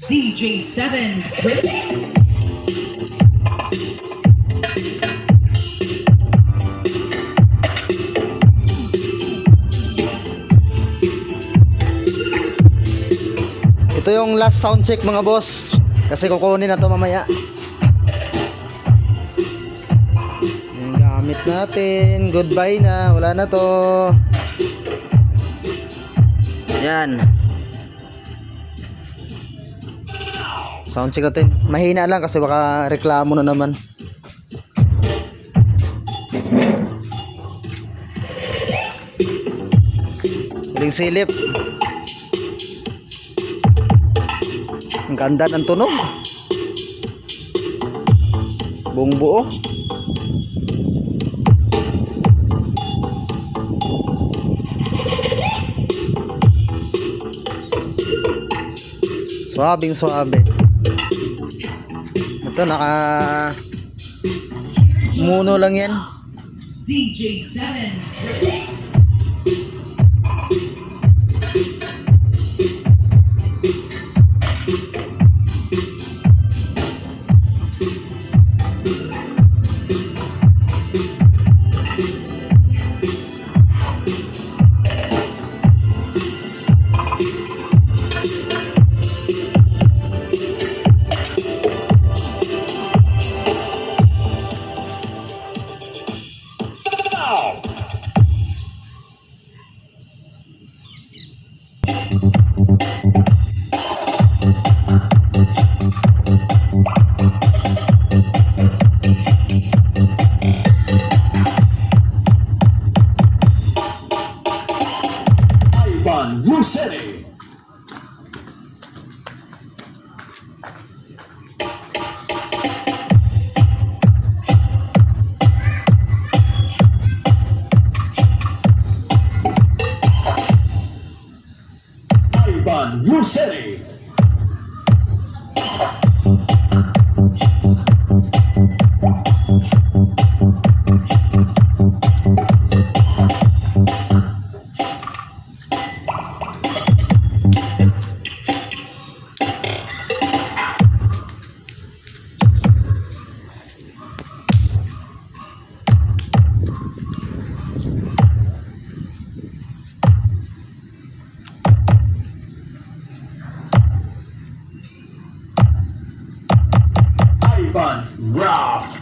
DJ7 Remix. Ito yung last sound check mga boss, kasi kukunin na to mamaya. Yung gamit natin, goodbye na, wala na to. Yan. Sound check natin, mahina lang kasi baka reklamo na naman. Huling silip. Ang ganda ng tunog. Buong buo. Suabing suabe. Ito naka muno lang yan. DJ7 Remix. Ivan Lucere. Ivan Lucere. Ivan Rock.